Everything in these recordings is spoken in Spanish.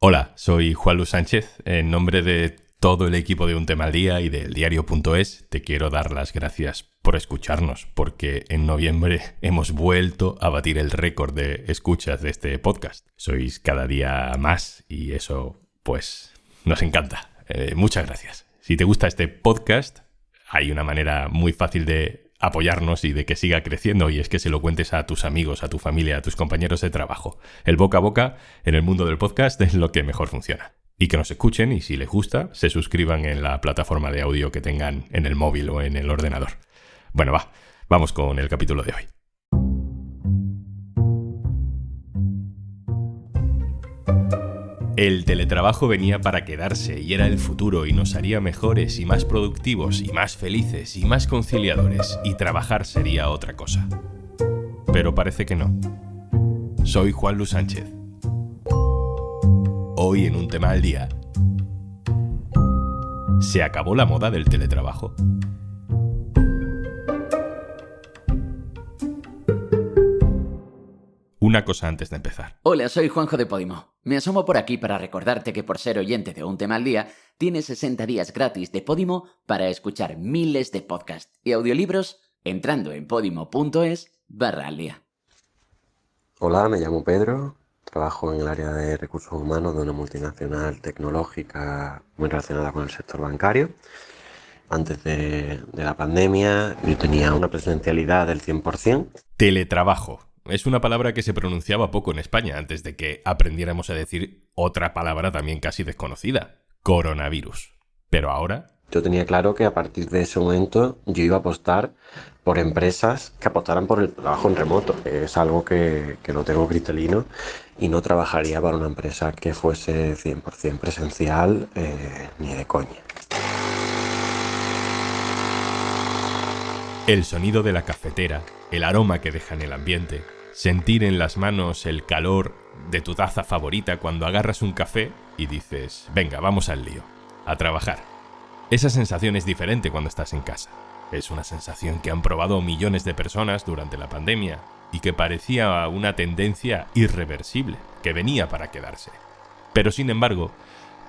Hola, soy Juan Luis Sánchez. En nombre de todo el equipo de Un Tema al Día y del diario.es, te quiero dar las gracias por escucharnos, porque en noviembre hemos vuelto a batir el récord de escuchas de este podcast. Sois cada día más y eso, pues, nos encanta. Muchas gracias. Si te gusta este podcast, hay una manera muy fácil de apoyarnos y de que siga creciendo, y es que se lo cuentes a tus amigos, a tu familia, a tus compañeros de trabajo. El boca a boca en el mundo del podcast es lo que mejor funciona. Y que nos escuchen y, si les gusta, se suscriban en la plataforma de audio que tengan en el móvil o en el ordenador. Bueno, vamos con el capítulo de hoy. El teletrabajo venía para quedarse y era el futuro y nos haría mejores y más productivos y más felices y más conciliadores, y trabajar sería otra cosa. Pero parece que no. Soy Juan Luis Sánchez. Hoy en Un Tema al Día. ¿Se acabó la moda del teletrabajo? Una cosa antes de empezar. Hola, soy Juanjo de Podimo. Me asomo por aquí para recordarte que por ser oyente de Un Tema al Día, tienes 60 días gratis de Podimo para escuchar miles de podcasts y audiolibros entrando en podimo.es/aldía. Hola, me llamo Pedro, trabajo en el área de recursos humanos de una multinacional tecnológica muy relacionada con el sector bancario. Antes de la pandemia yo tenía una presencialidad del 100%. Teletrabajo. Es una palabra que se pronunciaba poco en España antes de que aprendiéramos a decir otra palabra también casi desconocida: coronavirus. Pero ahora... Yo tenía claro que a partir de ese momento yo iba a apostar por empresas que apostaran por el trabajo en remoto. Es algo que lo tengo cristalino, y no trabajaría para una empresa que fuese 100% presencial, ni de coña. El sonido de la cafetera, el aroma que deja en el ambiente, sentir en las manos el calor de tu taza favorita cuando agarras un café y dices, venga, vamos al lío, a trabajar. Esa sensación es diferente cuando estás en casa. Es una sensación que han probado millones de personas durante la pandemia y que parecía una tendencia irreversible, que venía para quedarse. Pero sin embargo,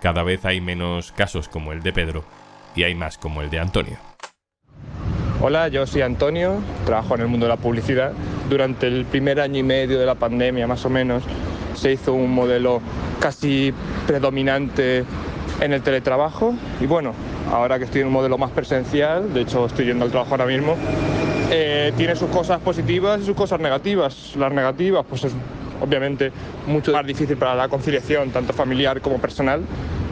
cada vez hay menos casos como el de Pedro y hay más como el de Antonio. Hola, yo soy Antonio, trabajo en el mundo de la publicidad. Durante el primer año y medio de la pandemia, más o menos, se hizo un modelo casi predominante en el teletrabajo. Y bueno, ahora que estoy en un modelo más presencial, de hecho estoy yendo al trabajo ahora mismo, tiene sus cosas positivas y sus cosas negativas. Las negativas, pues es obviamente mucho más difícil para la conciliación, tanto familiar como personal.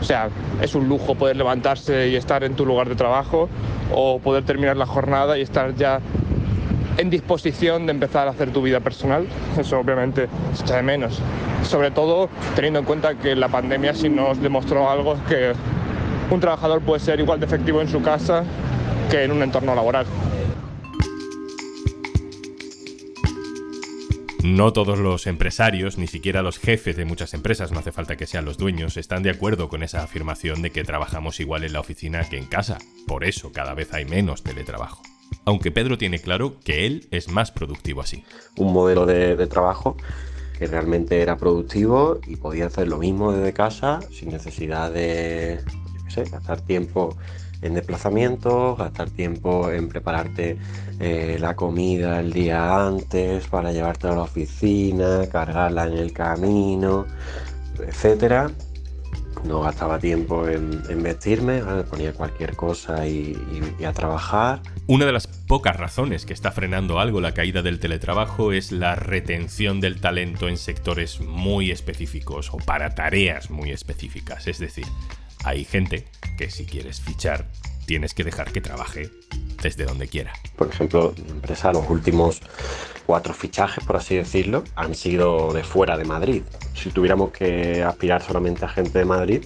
O sea, es un lujo poder levantarse y estar en tu lugar de trabajo, o poder terminar la jornada y estar ya en disposición de empezar a hacer tu vida personal. Eso obviamente se echa de menos. Sobre todo teniendo en cuenta que la pandemia sí nos demostró algo, es que un trabajador puede ser igual de efectivo en su casa que en un entorno laboral. No todos los empresarios, ni siquiera los jefes de muchas empresas, no hace falta que sean los dueños, están de acuerdo con esa afirmación de que trabajamos igual en la oficina que en casa. Por eso cada vez hay menos teletrabajo. Aunque Pedro tiene claro que él es más productivo así. Un modelo de trabajo que realmente era productivo y podía hacer lo mismo desde casa sin necesidad de, gastar tiempo en desplazamientos, gastar tiempo en prepararte la comida el día antes para llevártela a la oficina, cargarla en el camino, etcétera. No gastaba tiempo en vestirme, ¿vale? Ponía cualquier cosa y a trabajar. Una de las pocas razones que está frenando algo la caída del teletrabajo es la retención del talento en sectores muy específicos o para tareas muy específicas. Es decir, hay gente que si quieres fichar, tienes que dejar que trabaje desde donde quiera. Por ejemplo, mi empresa, los últimos 4 fichajes, por así decirlo, han sido de fuera de Madrid. Si tuviéramos que aspirar solamente a gente de Madrid,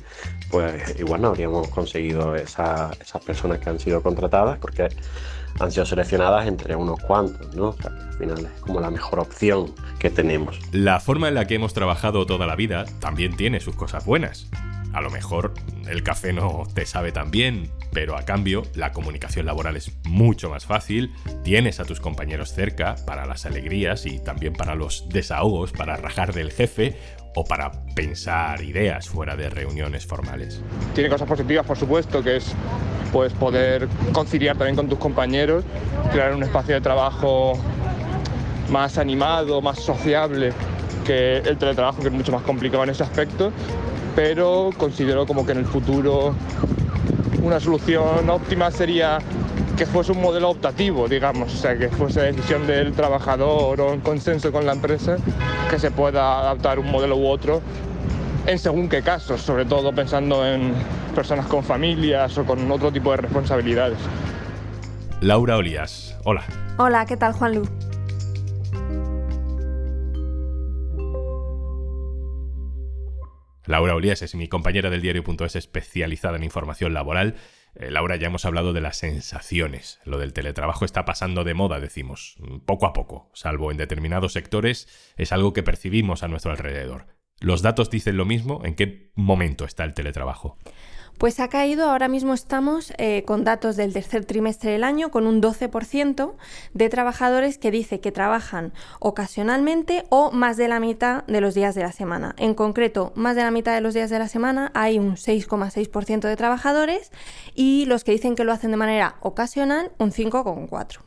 pues igual no habríamos conseguido esas personas que han sido contratadas, porque han sido seleccionadas entre unos cuantos, ¿no? O sea, al final es como la mejor opción que tenemos. La forma en la que hemos trabajado toda la vida también tiene sus cosas buenas. A lo mejor el café no te sabe tan bien, pero a cambio la comunicación laboral es mucho más fácil, tienes a tus compañeros cerca para las alegrías y también para los desahogos, para rajar del jefe, o para pensar ideas fuera de reuniones formales? Tiene cosas positivas, por supuesto, que es pues poder conciliar también con tus compañeros, crear un espacio de trabajo más animado, más sociable que el teletrabajo, que es mucho más complicado en ese aspecto, pero considero como que en el futuro una solución óptima sería que fuese un modelo optativo, digamos, o sea, que fuese decisión del trabajador o en consenso con la empresa, que se pueda adaptar un modelo u otro en según qué casos, sobre todo pensando en personas con familias o con otro tipo de responsabilidades. Laura Olías, hola. Hola, ¿qué tal, Juanlu? Laura Olías es mi compañera del diario.es especializada en información laboral. Laura, ya hemos hablado de las sensaciones. Lo del teletrabajo está pasando de moda, decimos, poco a poco, salvo en determinados sectores, es algo que percibimos a nuestro alrededor. ¿Los datos dicen lo mismo? ¿En qué momento está el teletrabajo? Pues ha caído, ahora mismo estamos con datos del tercer trimestre del año, con un 12% de trabajadores que dice que trabajan ocasionalmente o más de la mitad de los días de la semana. En concreto, más de la mitad de los días de la semana hay un 6,6% de trabajadores y los que dicen que lo hacen de manera ocasional, un 5,4%.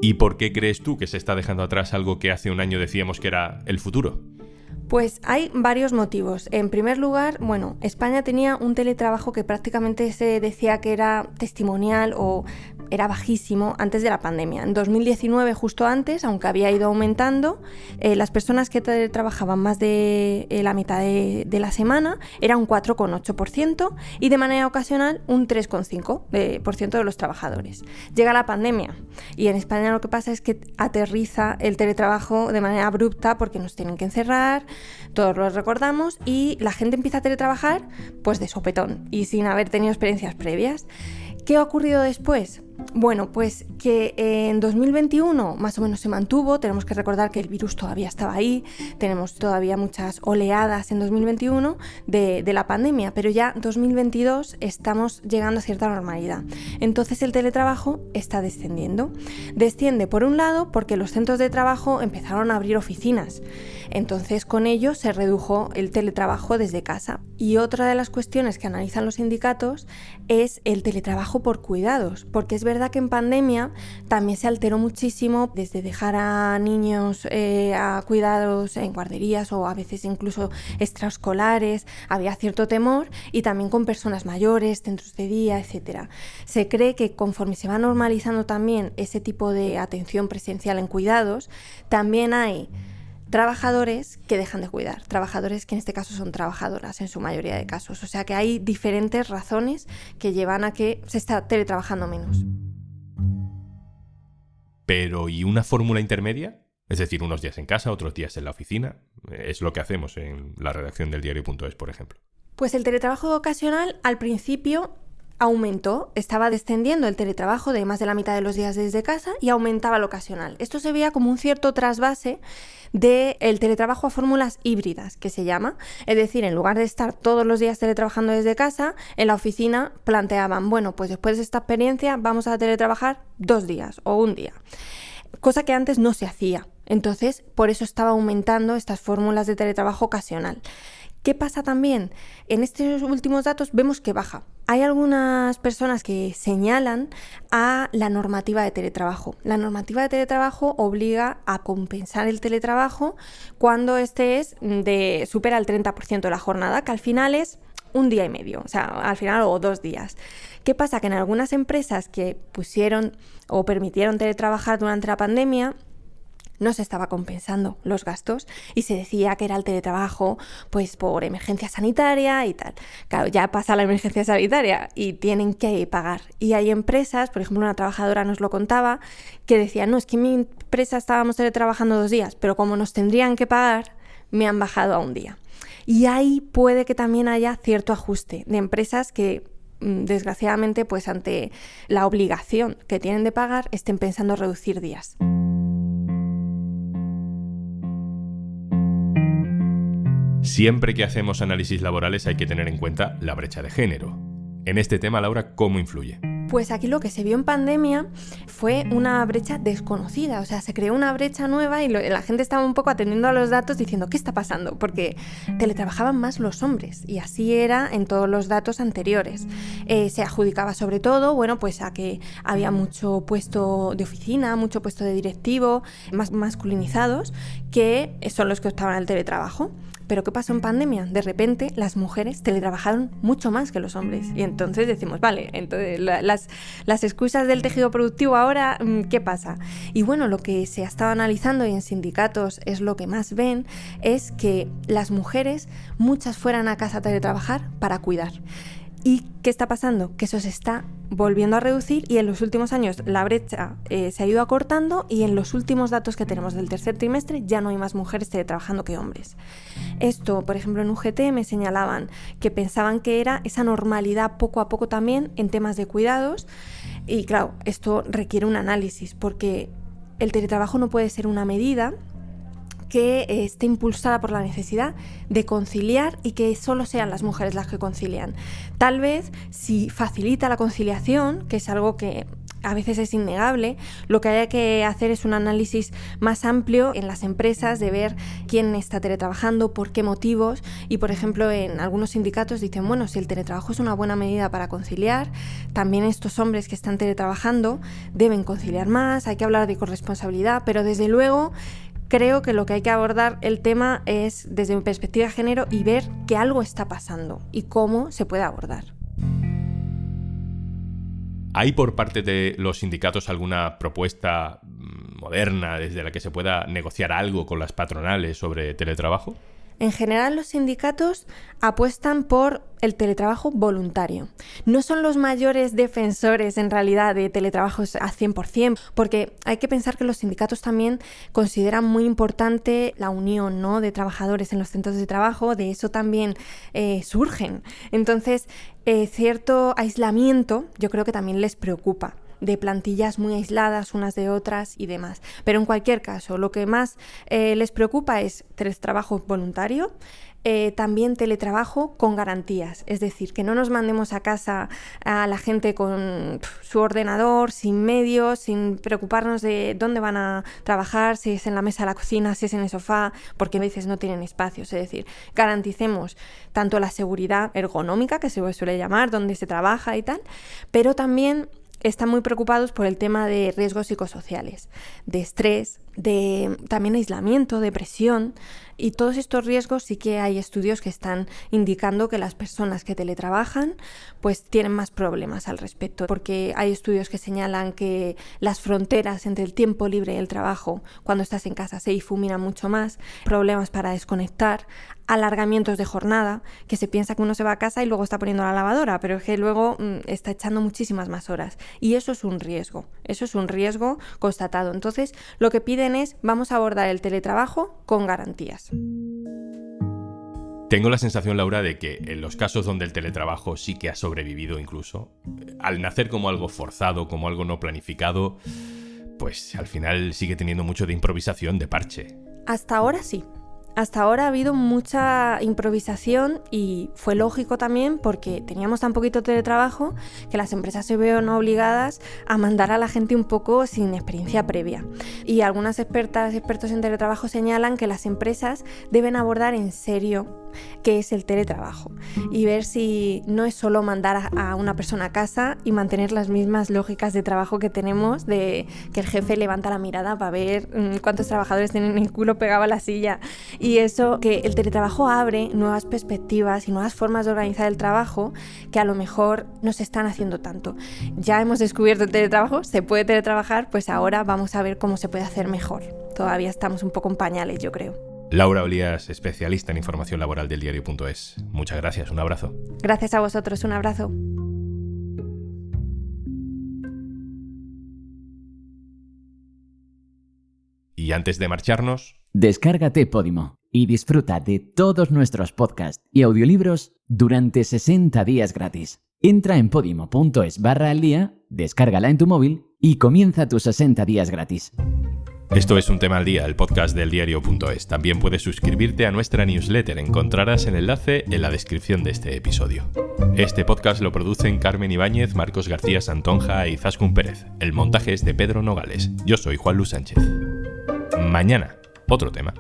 ¿Y por qué crees tú que se está dejando atrás algo que hace un año decíamos que era el futuro? Pues hay varios motivos. En primer lugar, España tenía un teletrabajo que prácticamente se decía que era testimonial o era bajísimo antes de la pandemia. En 2019, justo antes, aunque había ido aumentando, las personas que trabajaban más de la mitad de la semana era un 4,8% y de manera ocasional un 3,5% de los trabajadores. Llega la pandemia y en España lo que pasa es que aterriza el teletrabajo de manera abrupta porque nos tienen que encerrar, todos lo recordamos, y la gente empieza a teletrabajar pues de sopetón y sin haber tenido experiencias previas. ¿Qué ha ocurrido después? Bueno, pues que en 2021 más o menos se mantuvo. Tenemos que recordar que el virus todavía estaba ahí, tenemos todavía muchas oleadas en 2021 de la pandemia, pero ya en 2022 estamos llegando a cierta normalidad. Entonces el teletrabajo está descendiendo. Desciende por un lado porque los centros de trabajo empezaron a abrir oficinas, entonces con ello se redujo el teletrabajo desde casa. Y otra de las cuestiones que analizan los sindicatos es el teletrabajo por cuidados, porque es verdad que en pandemia también se alteró muchísimo desde dejar a niños a cuidados en guarderías o a veces incluso extraescolares, había cierto temor, y también con personas mayores, centros de día, etc. Se cree que conforme se va normalizando también ese tipo de atención presencial en cuidados, también hay trabajadores que dejan de cuidar, trabajadores que en este caso son trabajadoras en su mayoría de casos. O sea que hay diferentes razones que llevan a que se está teletrabajando menos. Pero, ¿y una fórmula intermedia? Es decir, unos días en casa, otros días en la oficina. Es lo que hacemos en la redacción del diario.es, por ejemplo. Pues el teletrabajo ocasional al principio aumentó, estaba descendiendo el teletrabajo de más de la mitad de los días desde casa y aumentaba el ocasional. Esto se veía como un cierto trasvase del teletrabajo a fórmulas híbridas, que se llama. Es decir, en lugar de estar todos los días teletrabajando desde casa, en la oficina planteaban, bueno, pues después de esta experiencia vamos a teletrabajar 2 días o 1 día. Cosa que antes no se hacía. Entonces, por eso estaba aumentando estas fórmulas de teletrabajo ocasional. ¿Qué pasa también? En estos últimos datos vemos que baja. Hay algunas personas que señalan a la normativa de teletrabajo. La normativa de teletrabajo obliga a compensar el teletrabajo cuando supera el 30% de la jornada, que al final es 1 día y medio, o sea, al final o 2 días. ¿Qué pasa? Que en algunas empresas que pusieron o permitieron teletrabajar durante la pandemia, no se estaba compensando los gastos y se decía que era el teletrabajo pues por emergencia sanitaria y tal. Claro, ya pasa la emergencia sanitaria y tienen que pagar. Y hay empresas, por ejemplo, una trabajadora nos lo contaba, que decía, no, es que en mi empresa estábamos teletrabajando 2 días, pero como nos tendrían que pagar, me han bajado a 1 día. Y ahí puede que también haya cierto ajuste de empresas que desgraciadamente pues ante la obligación que tienen de pagar estén pensando reducir días. Siempre que hacemos análisis laborales hay que tener en cuenta la brecha de género. En este tema, Laura, ¿cómo influye? Pues aquí lo que se vio en pandemia fue una brecha desconocida, o sea, se creó una brecha nueva y la gente estaba un poco atendiendo a los datos diciendo ¿qué está pasando? Porque teletrabajaban más los hombres y así era en todos los datos anteriores. Se adjudicaba sobre todo, bueno, pues a que había mucho puesto de oficina, mucho puesto de directivo, más masculinizados, que son los que optaban al teletrabajo. Pero ¿qué pasó en pandemia? De repente las mujeres teletrabajaron mucho más que los hombres. Y entonces decimos, vale, entonces las excusas del tejido productivo ahora, ¿qué pasa? Y bueno, lo que se ha estado analizando y en sindicatos es lo que más ven, es que las mujeres, muchas fueran a casa a teletrabajar para cuidar. ¿Y qué está pasando? Que eso se está volviendo a reducir y en los últimos años la brecha se ha ido acortando y en los últimos datos que tenemos del tercer trimestre ya no hay más mujeres teletrabajando que hombres. Esto, por ejemplo, en UGT me señalaban que pensaban que era esa normalidad poco a poco también en temas de cuidados y claro, esto requiere un análisis porque el teletrabajo no puede ser una medida que esté impulsada por la necesidad de conciliar y que solo sean las mujeres las que concilian. Tal vez si facilita la conciliación, que es algo que a veces es innegable, lo que haya que hacer es un análisis más amplio en las empresas de ver quién está teletrabajando, por qué motivos y, por ejemplo, en algunos sindicatos dicen, bueno, si el teletrabajo es una buena medida para conciliar, también estos hombres que están teletrabajando deben conciliar más, hay que hablar de corresponsabilidad, pero desde luego creo que lo que hay que abordar el tema es desde mi perspectiva de género y ver que algo está pasando y cómo se puede abordar. ¿Hay por parte de los sindicatos alguna propuesta moderna desde la que se pueda negociar algo con las patronales sobre teletrabajo? En general, los sindicatos apuestan por el teletrabajo voluntario. No son los mayores defensores, en realidad, de teletrabajos a 100%, porque hay que pensar que los sindicatos también consideran muy importante la unión, ¿no?, de trabajadores en los centros de trabajo, de eso también surgen. Entonces, cierto aislamiento yo creo que también les preocupa, de plantillas muy aisladas unas de otras y demás. Pero en cualquier caso, lo que más les preocupa es teletrabajo voluntario, también teletrabajo con garantías, es decir, que no nos mandemos a casa a la gente con su ordenador, sin medios, sin preocuparnos de dónde van a trabajar, si es en la mesa de la cocina, si es en el sofá, porque a veces no tienen espacios, es decir, garanticemos tanto la seguridad ergonómica, que se suele llamar, donde se trabaja y tal, pero también están muy preocupados por el tema de riesgos psicosociales, de estrés, de también aislamiento, depresión, y todos estos riesgos sí que hay estudios que están indicando que las personas que teletrabajan pues tienen más problemas al respecto, porque hay estudios que señalan que las fronteras entre el tiempo libre y el trabajo cuando estás en casa se difuminan mucho más, problemas para desconectar, alargamientos de jornada, que se piensa que uno se va a casa y luego está poniendo la lavadora, pero es que luego está echando muchísimas más horas y eso es un riesgo constatado. Entonces lo que piden es, vamos a abordar el teletrabajo con garantías. Tengo la sensación, Laura, de que en los casos donde el teletrabajo sí que ha sobrevivido incluso, al nacer como algo forzado, como algo no planificado, pues al final sigue teniendo mucho de improvisación, de parche. Hasta ahora sí. Hasta ahora ha habido mucha improvisación y fue lógico también porque teníamos tan poquito teletrabajo que las empresas se vieron obligadas a mandar a la gente un poco sin experiencia previa. Y algunas expertos en teletrabajo señalan que las empresas deben abordar en serio qué es el teletrabajo y ver si no es solo mandar a una persona a casa y mantener las mismas lógicas de trabajo que tenemos, de que el jefe levanta la mirada para ver cuántos trabajadores tienen el culo pegado a la silla. Y eso, que el teletrabajo abre nuevas perspectivas y nuevas formas de organizar el trabajo que a lo mejor no se están haciendo tanto. Ya hemos descubierto el teletrabajo, se puede teletrabajar, pues ahora vamos a ver cómo se puede hacer mejor. Todavía estamos un poco en pañales, yo creo. Laura Olías, especialista en información laboral del diario.es. Muchas gracias, un abrazo. Gracias a vosotros, un abrazo. Y antes de marcharnos, descárgate Podimo y disfruta de todos nuestros podcasts y audiolibros durante 60 días gratis. Entra en podimo.es/aldía, descárgala en tu móvil y comienza tus 60 días gratis. Esto es Un Tema al Día, el podcast del diario.es. También puedes suscribirte a nuestra newsletter. Encontrarás el enlace en la descripción de este episodio. Este podcast lo producen Carmen Ibáñez, Marcos García Santonja e Izaskun Pérez. El montaje es de Pedro Nogales. Yo soy Juan Luis Sánchez. Mañana, otro tema.